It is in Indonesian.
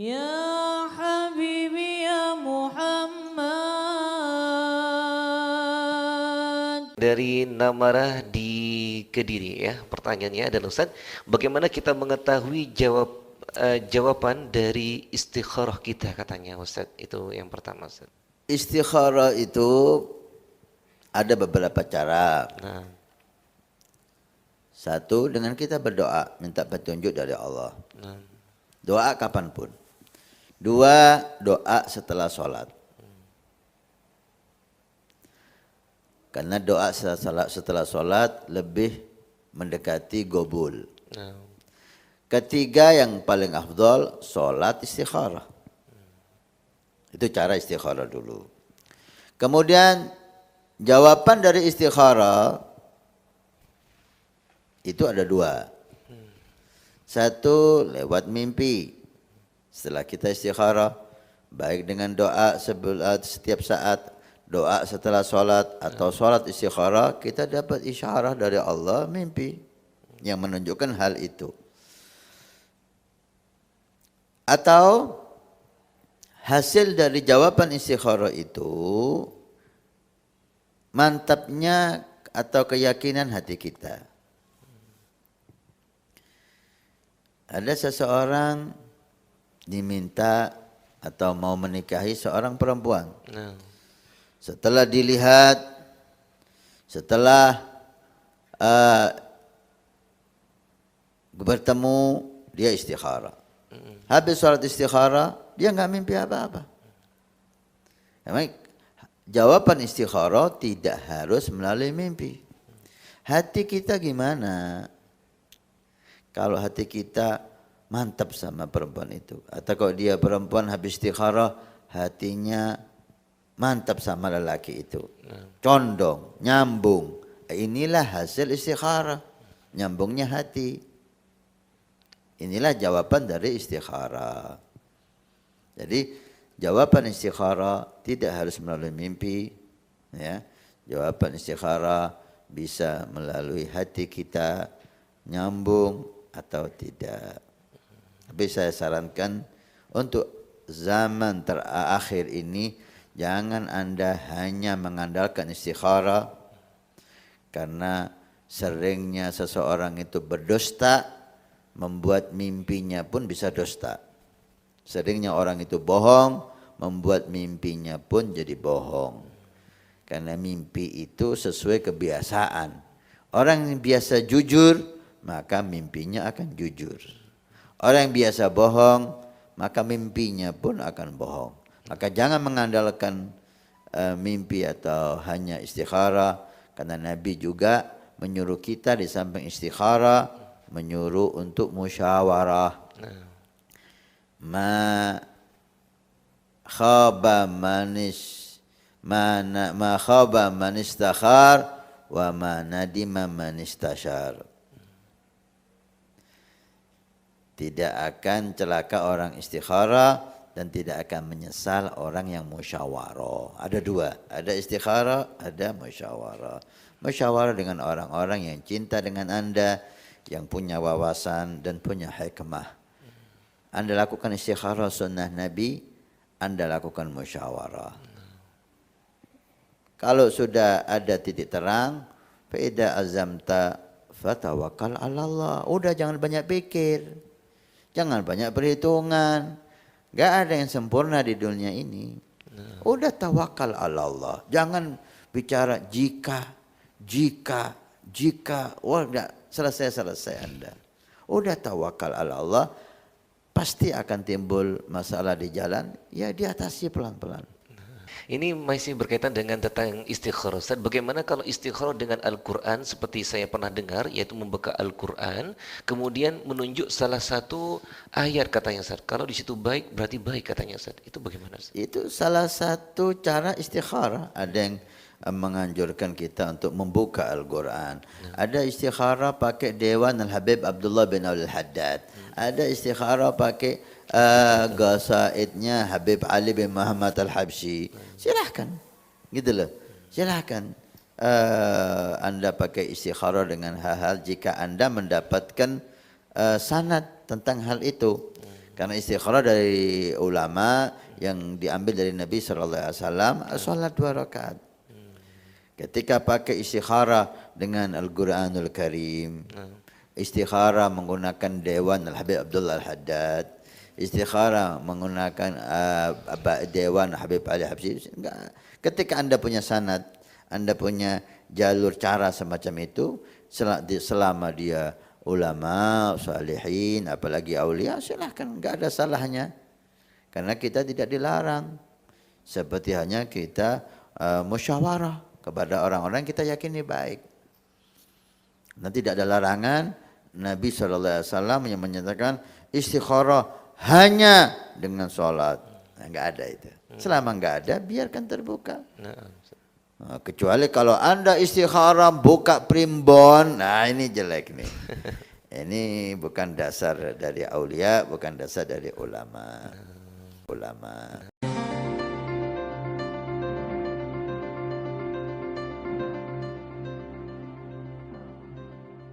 Ya Habibi ya Muhammad. Dari Namarah di Kediri ya, pertanyaannya adalah Ustaz, bagaimana kita mengetahui jawaban dari istikharah kita katanya Ustaz, itu yang pertama Ustaz. Istikharah itu ada beberapa cara. Nah, Satu, dengan kita berdoa, minta petunjuk dari Allah. nah, Doa kapanpun. Dua, doa setelah sholat. Karena doa setelah sholat lebih mendekati gobul. nah, Ketiga yang paling afdol, sholat istikharah. Itu cara istikharah dulu. Kemudian jawaban dari istikharah itu ada dua. Satu lewat mimpi. Setelah kita istikharah, baik dengan doa setiap saat, doa setelah sholat atau sholat istikharah, kita dapat isyarah dari Allah mimpi yang menunjukkan hal itu. Atau hasil dari jawaban istikharah itu mantapnya atau keyakinan hati kita. Ada seseorang diminta atau mau menikahi seorang perempuan. nah, Setelah dilihat, setelah bertemu, dia istikharah. Habis sholat istikharah, dia nggak mimpi apa-apa. Memang jawaban istikharah tidak harus melalui mimpi. Hati kita gimana? Kalau hati kita mantap sama perempuan itu, atau kalau dia perempuan habis istikharah, hatinya mantap sama lelaki itu, condong, nyambung. Inilah hasil istikharah, nyambungnya hati. Inilah jawaban dari istikharah. Jadi jawaban istikharah tidak harus melalui mimpi, ya. Jawaban istikharah bisa melalui hati kita, nyambung atau tidak. Tapi saya sarankan untuk zaman terakhir ini jangan Anda hanya mengandalkan istikharah, karena seringnya seseorang itu berdusta, membuat mimpinya pun bisa dusta. Seringnya orang itu bohong, membuat mimpinya pun jadi bohong. Karena mimpi itu sesuai kebiasaan. Orang yang biasa jujur, maka mimpinya akan jujur. Orang yang biasa bohong, maka mimpinya pun akan bohong. Maka jangan mengandalkan mimpi atau hanya istikharah, karena Nabi juga menyuruh kita di samping istikharah, menyuruh untuk musyawarah. Ma khaba man istakhar wa ma nadima man istashar. Tidak akan celaka orang istikharah dan tidak akan menyesal orang yang musyawarah. Ada dua, ada istikharah, ada musyawarah. Musyawarah dengan orang-orang yang cinta dengan Anda, yang punya wawasan dan punya hikmah. Anda lakukan istikharah sunnah Nabi, Anda lakukan musyawarah. Kalau sudah ada titik terang, fa idza azamta fatawakkal 'ala Allah. Udah, jangan banyak pikir. Jangan banyak perhitungan. Gak ada yang sempurna di dunia ini. Udah tawakal 'ala Allah. Jangan bicara jika. Wah, udah selesai Anda. Udah tawakal 'ala Allah. Pasti akan timbul masalah di jalan. Ya diatasi pelan-pelan. ini masih berkaitan dengan tentang istikharah Ustaz. Bagaimana kalau istikharah dengan Al-Quran, seperti saya pernah dengar, yaitu membuka Al-Quran, kemudian menunjuk salah satu ayat katanya Ustaz. Kalau di situ baik, berarti baik katanya Ustaz. Itu bagaimana Ustaz? Itu salah satu cara istikharah. Ada yang menganjurkan kita untuk membuka Al-Quran. Ada istikharah pakai Dewan Al-Habib Abdullah bin Al-Haddad. Ada istikharah pakai gasaidnya Habib Ali bin Muhammad Al-Habsyi. Silahkan, gitu loh. Silahkan Anda pakai istikharah dengan hal-hal jika Anda mendapatkan sanad tentang hal itu. Karena istikharah dari ulama yang diambil dari Nabi SAW, salat 2 rakaat. Ketika pakai istikharah dengan Al-Quranul Karim, istikharah menggunakan Dewan Al-Habib Abdullah Al-Haddad, istikharah menggunakan Dewan Habib Ali Habsyi. Ketika Anda punya sanad, Anda punya jalur cara semacam itu, selama dia ulama, salihin, apalagi aulia, silahkan, enggak ada salahnya. Karena kita tidak dilarang. Seperti hanya kita musyawarah kepada orang-orang kita yakini baik. Nanti tidak ada larangan. Nabi SAW yang menyatakan istikharah hanya dengan sholat. Enggak ada itu. Selama enggak ada, biarkan terbuka. Kecuali kalau Anda istikharah buka primbon, nah ini jelek nih. Ini bukan dasar dari aulia, bukan dasar dari ulama.